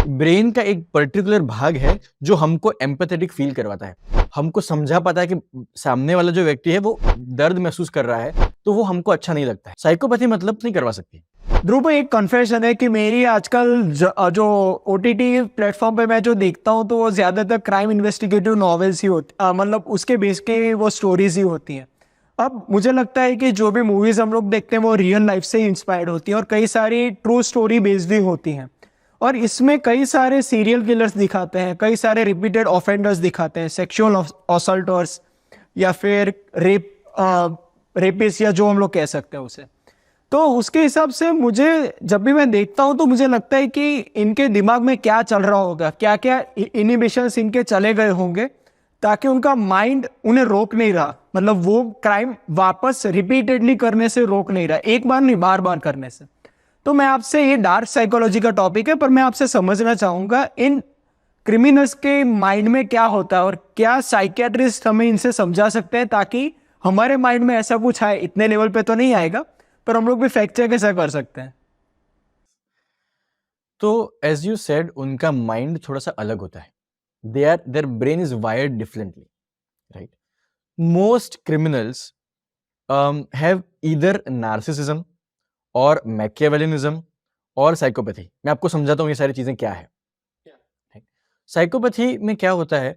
Brain का एक particular भाग है जो हमको एम्पैथेटिक फील करवाता है। हमको समझा पाता है कि सामने वाला जो व्यक्ति है वो दर्द महसूस कर रहा है, तो वो हमको अच्छा नहीं लगता है। साइकोपैथी मतलब नहीं करवा सकती। ध्रुव भाई, एक कन्फेशन है कि मेरी आजकल जो ओटीटी प्लेटफॉर्म पे मैं जो देखता हूँ तो वो ज्यादातर क्राइम इन्वेस्टिगेटिव नॉवेल्स ही होती मतलब उसके बेस के वो स्टोरीज ही होती हैं। अब मुझे लगता है कि जो भी मूवीज हम लोग देखते हैं वो रियल लाइफ से इंस्पायर्ड होती हैं और कई सारी ट्रू स्टोरी बेस्ड भी होती हैं। और इसमें कई सारे सीरियल किलर्स दिखाते हैं, कई सारे रिपीटेड ऑफेंडर्स दिखाते हैं, सेक्सुअल असल्टर्स या फिर रेपिस या जो हम लोग कह सकते हैं उसे। तो उसके हिसाब से मुझे जब भी मैं देखता हूं तो मुझे लगता है कि इनके दिमाग में क्या चल रहा होगा, क्या क्या इनिबिशंस इनके चले गए होंगे ताकि उनका माइंड उन्हें रोक नहीं रहा, मतलब वो क्राइम वापस रिपीटेडली करने से रोक नहीं रहा, एक बार नहीं बार बार करने से। तो मैं आपसे, ये डार्क साइकोलॉजी का टॉपिक है, पर मैं आपसे समझना चाहूंगा इन क्रिमिनल्स के माइंड में क्या होता है और क्या साइकियाट्रिस्ट हमें इनसे समझा सकते हैं ताकि हमारे माइंड में ऐसा कुछ आए। इतने लेवल पे तो नहीं आएगा, पर हम लोग भी फैक्ट चेक कैसे कर सकते हैं। तो एज यू सेड, उनका माइंड थोड़ा सा अलग होता है। Their brain is wired differently, right? Most criminals have either narcissism और मैकियावेलिनिज्म और साइकोपैथी। मैं आपको समझाता हूँ ये सारी चीजें क्या है। साइकोपैथी में क्या होता है,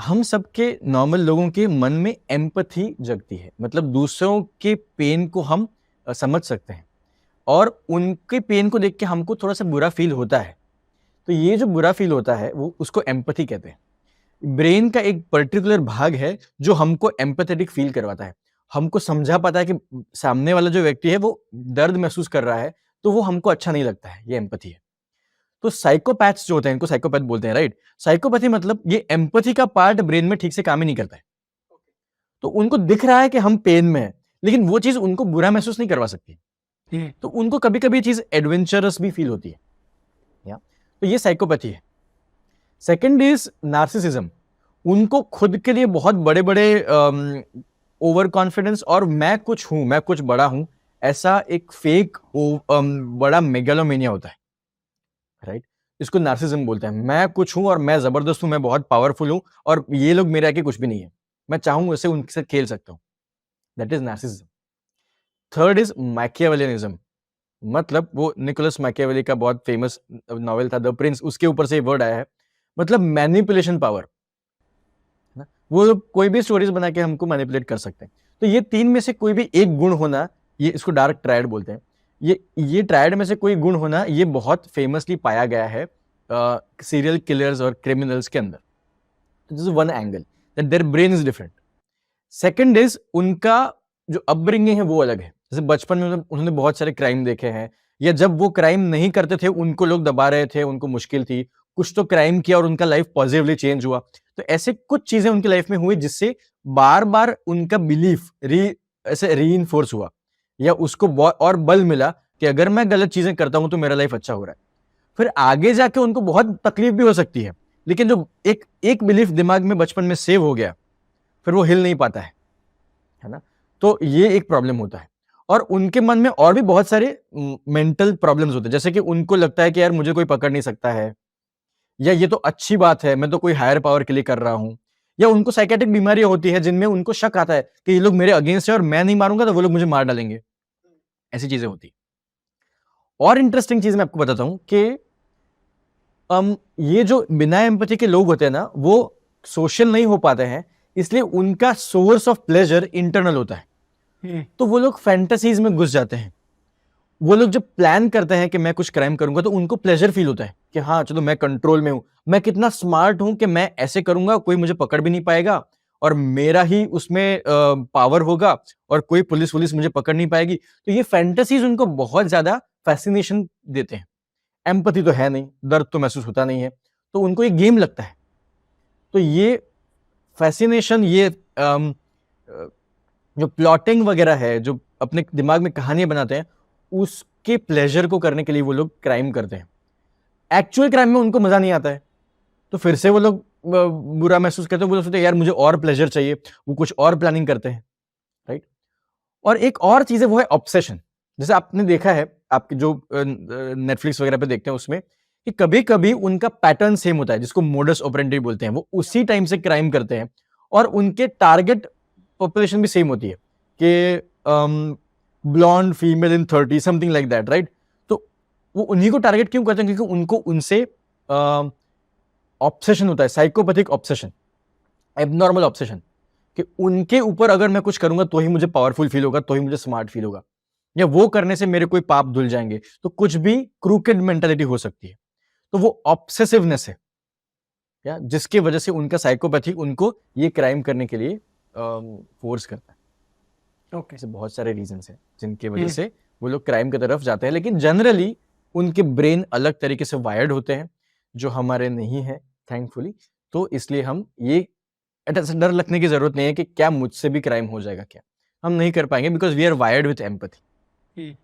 हम सबके नॉर्मल लोगों के मन में एम्पैथी जगती है, मतलब दूसरों के पेन को हम समझ सकते हैं और उनके पेन को देख के हमको थोड़ा सा बुरा फील होता है। तो ये जो बुरा फील होता है वो उसको एम्पैथी कहते हैं। ब्रेन का एक पर्टिकुलर भाग है जो हमको एम्पैथेटिक फील करवाता है। हमको समझा पाता है कि सामने वाला जो व्यक्ति है वो दर्द महसूस कर रहा है, तो वो हमको अच्छा नहीं लगता है। ये एम्पैथी है। तो साइकोपैथ्स जो होते हैं, इनको साइकोपैथ बोलते हैं, राइट? साइकोपैथी मतलब ये एम्पैथी का पार्ट ब्रेन में ठीक से काम ही नहीं करता है। तो उनको दिख रहा है कि हम पेन में हैं, लेकिन वो चीज उनको बुरा महसूस नहीं करवा सकती। तो उनको कभी कभी चीज एडवेंचरस भी फील होती है। या तो ये साइकोपैथी है। Second is narcissism. उनको खुद के लिए बहुत बड़े बड़े ओवर कॉन्फिडेंस और मैं कुछ हूं, मैं कुछ बड़ा हूं, ऐसा एक फेक बड़ा मेगालोमेनिया होता है, राइट? इसको नार्सिसिज्म बोलते हैं। मैं कुछ हूं और मैं जबरदस्त हूं, मैं बहुत पावरफुल हूं और ये लोग मेरे आगे कुछ भी नहीं है, मैं चाहूं ऐसे उनसे खेल सकता हूं। That is narcissism. Third is Machiavellianism. मतलब वो निकोलस मैकियावेली का बहुत फेमस नॉवेल था द प्रिंस, उसके ऊपर से वर्ड आया है। मतलब मैनिपुलेशन पावर ना, वो लोग कोई भी स्टोरीज बना के हमको मैनिपुलेट कर सकते हैं। तो ये तीन में से कोई भी एक गुण होना, ये इसको डार्क ट्रायड बोलते हैं। ये ट्रायड में से कोई गुण होना, ये बहुत फेमसली पाया गया है सीरियल किलर्स और क्रिमिनल्स के अंदर। This is one angle that their brain is different. Second is उनका जो अपब्रिंगिंग है वो अलग है। जैसे बचपन में उन्होंने बहुत सारे क्राइम देखे हैं, या जब वो क्राइम नहीं करते थे उनको लोग दबा रहे थे, उनको मुश्किल थी, कुछ तो क्राइम किया और उनका लाइफ पॉजिटिवली चेंज हुआ। तो ऐसे कुछ चीजें उनकी लाइफ में हुई जिससे बार बार उनका बिलीफ ऐसे रीइंफोर्स हुआ, या उसको और बल मिला कि अगर मैं गलत चीजें करता हूं तो मेरा लाइफ अच्छा हो रहा है। फिर आगे जाके उनको बहुत तकलीफ भी हो सकती है, लेकिन जो एक एक बिलीफ दिमाग में बचपन में सेव हो गया, फिर वो हिल नहीं पाता है ना? तो ये एक प्रॉब्लम होता है। और उनके मन में और भी बहुत सारे मेंटल प्रॉब्लम्स होते हैं, जैसे कि उनको लगता है कि यार मुझे कोई पकड़ नहीं सकता है, या ये तो अच्छी बात है, मैं तो कोई हायर पावर के लिए कर रहा हूं। या उनको साइकेट्रिक बीमारियां होती है जिनमें उनको शक आता है कि ये लोग मेरे अगेंस्ट है और मैं नहीं मारूंगा तो वो लोग मुझे मार डालेंगे। ऐसी चीजें होती। और इंटरेस्टिंग चीज मैं आपको बताता हूं कि ये जो बिना एम्पैथी के लोग होते हैं ना, वो सोशल नहीं हो पाते हैं, इसलिए उनका सोर्स ऑफ प्लेजर इंटरनल होता है। तो वो लोग फैंटेसीज में घुस जाते हैं। वो लोग जब प्लान करते हैं कि मैं कुछ क्राइम करूंगा, तो उनको प्लेजर फील होता है कि हाँ चलो मैं कंट्रोल में हूं, मैं कितना स्मार्ट हूं कि मैं ऐसे करूंगा कोई मुझे पकड़ भी नहीं पाएगा और मेरा ही उसमें पावर होगा और कोई पुलिस वुलिस मुझे पकड़ नहीं पाएगी। तो ये फैंटेसीज उनको बहुत ज्यादा फैसिनेशन देते हैं। एम्पैथी तो है नहीं, दर्द तो महसूस होता नहीं है, तो उनको ये गेम लगता है। तो ये फैसिनेशन, ये जो प्लॉटिंग वगैरह है, जो अपने दिमाग में कहानियां बनाते हैं, उसके प्लेजर को करने के लिए वो लोग क्राइम करते हैं। एक्चुअल क्राइम में उनको मजा नहीं आता है, तो फिर से वो लोग बुरा महसूस करते हैं। वो लोग सोचते हैं यार मुझे और प्लेजर चाहिए, वो कुछ और प्लानिंग करते हैं, राइट? और एक और चीज है, वो है ऑब्सेशन। जैसे आपने देखा है, आपके जो नेटफ्लिक्स वगैरह पे देखते हैं उसमें कि कभी कभी उनका पैटर्न सेम होता है, जिसको मोडस ऑपरेंडी बोलते हैं, वो उसी टाइम से क्राइम करते हैं और उनके टारगेट पॉपुलेशन भी सेम होती है कि blonde female in 30 something like that, right. तो वो उन्हीं को टारगेट क्यों करते हैं? क्योंकि उनको उनसे ऑब्सेशन होता है, साइकोपैथिक ऑब्सेशन, एबनॉर्मल ऑब्सेशन, कि उनके ऊपर अगर मैं कुछ करूंगा तो ही मुझे पावरफुल फील होगा, तो ही मुझे स्मार्ट फील होगा, या वो करने से मेरे कोई पाप धुल जाएंगे। तो कुछ भी क्रूकेड मेंटालिटी हो सकती है। तो वो ऑब्सेसिवनेस है, या जिसकी वजह से उनका साइकोपैथी उनको ये क्राइम करने के लिए फोर्स करता है। ओके। ऐसे बहुत सारे रीजंस हैं जिनकी वजह से वो लोग क्राइम की तरफ जाते हैं, लेकिन जनरली उनके ब्रेन अलग तरीके से वायर्ड होते हैं जो हमारे नहीं है, थैंकफुली। तो इसलिए हम ये ऐसा डर लगने की जरूरत नहीं है कि क्या मुझसे भी क्राइम हो जाएगा, क्या हम नहीं कर पाएंगे, because we are wired with empathy.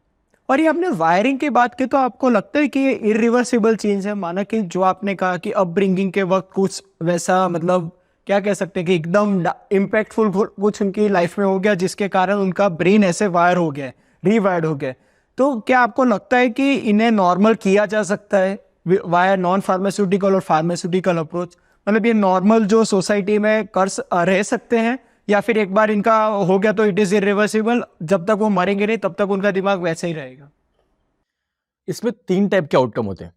और ये आपने वायरिंग की बात की, तो आपको लगता है कि ये इरिवर्सिबल चेंज है? माना कि जो आपने कहा कि अपब्रिंगिंग के वक्त कुछ वैसा, मतलब क्या कह सकते हैं कि एकदम इम्पैक्टफुल कुछ उनकी लाइफ में हो गया जिसके कारण उनका ब्रेन ऐसे वायर हो गया, रीवायर्ड हो गया। तो क्या आपको लगता है कि इन्हें नॉर्मल किया जा सकता है वाया नॉन फार्मास्यूटिकल और फार्मास्यूटिकल अप्रोच? मतलब ये नॉर्मल जो सोसाइटी में रह सकते हैं, या फिर एक बार इनका हो गया तो इट इज इरिवर्सिबल, जब तक वो मरेंगे नहीं तब तक उनका दिमाग वैसे ही रहेगा? इसमें 3 टाइप के आउटकम होते हैं।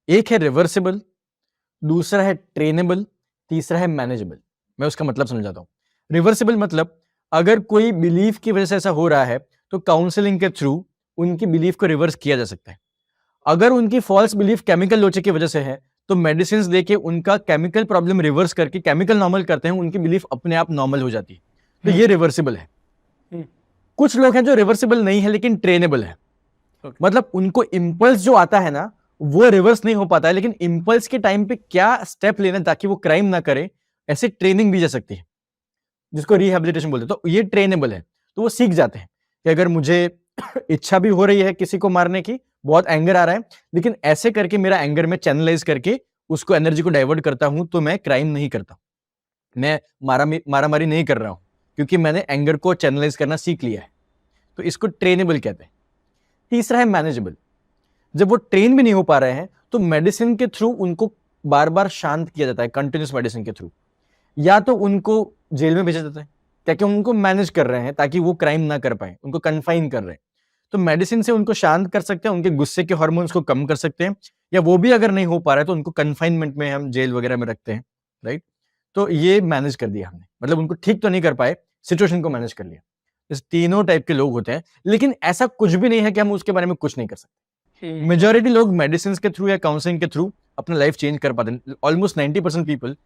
एक है रिवर्सिबल, दूसरा है ट्रेनेबल, तीसरा है मैनेजेबल। मैं उसका मतलब समझाता हूं। रिवर्सिबल मतलब अगर कोई बिलीफ की वजह से ऐसा हो रहा है तो काउंसलिंग के थ्रू उनकी बिलीफ को रिवर्स किया जा सकता है। अगर उनकी फॉल्स बिलीफ केमिकल लॉजिक की वजह से है तो मेडिसिन देके उनका केमिकल प्रॉब्लम रिवर्स करके केमिकल नॉर्मल करते हैं, उनकी बिलीफ अपने आप नॉर्मल हो जाती है। तो ये रिवर्सिबल है। कुछ लोग हैं जो रिवर्सिबल नहीं है लेकिन ट्रेनेबल है। मतलब उनको इंपल्स जो आता है ना वो रिवर्स नहीं हो पाता है, लेकिन इंपल्स के टाइम पे क्या स्टेप लेना ताकि वो क्राइम ना करे, ऐसे ट्रेनिंग दी जा सकती है, जिसको रिहेबिलिटेशन बोलते हैं। तो ये ट्रेनेबल है। तो वो सीख जाते हैं कि अगर मुझे इच्छा भी हो रही है किसी को मारने की, बहुत एंगर आ रहा है, लेकिन ऐसे करके मेरा एंगर में चैनलाइज करके उसको एनर्जी को डाइवर्ट करता हूं तो मैं क्राइम नहीं करता, मैं मारामारी नहीं कर रहा हूं, क्योंकि मैंने एंगर को चैनलाइज करना सीख लिया है। तो इसको ट्रेनेबल कहते हैं। तीसरा है मैनेजेबल। जब वो ट्रेन भी नहीं हो पा रहे हैं तो मेडिसिन के थ्रू उनको बार बार शांत किया जाता है, कंटिन्यूस मेडिसिन के थ्रू, या तो उनको जेल में भेजा जाता है ताकि उनको मैनेज कर रहे हैं ताकि वो क्राइम ना कर पाए, उनको कन्फाइन कर रहे हैं। तो मेडिसिन से उनको शांत कर सकते हैं, उनके गुस्से के हार्मोन्स को कम कर सकते हैं, या वो भी अगर नहीं हो पा रहा है तो उनको कन्फाइनमेंट में हम जेल वगैरह में रखते हैं, राइट। तो ये मैनेज कर दिया हमने, मतलब उनको ठीक तो नहीं कर पाए, सिचुएशन को मैनेज कर लिया। इस तीनों टाइप के लोग होते हैं, लेकिन ऐसा कुछ भी नहीं है कि हम उसके बारे में कुछ नहीं कर सकते। मेजॉरिटी लोग मेडिसिन के थ्रू या काउंसलिंग के थ्रू अपना लाइफ चेंज कर पाते हैं। Almost 90% people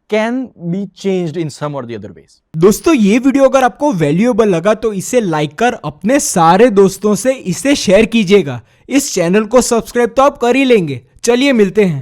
can be changed in some or the other ways. दोस्तों, ये वीडियो अगर आपको वैल्यूएबल लगा तो इसे लाइक कर अपने सारे दोस्तों से इसे शेयर कीजिएगा। इस चैनल को सब्सक्राइब तो आप कर ही लेंगे। चलिए मिलते हैं।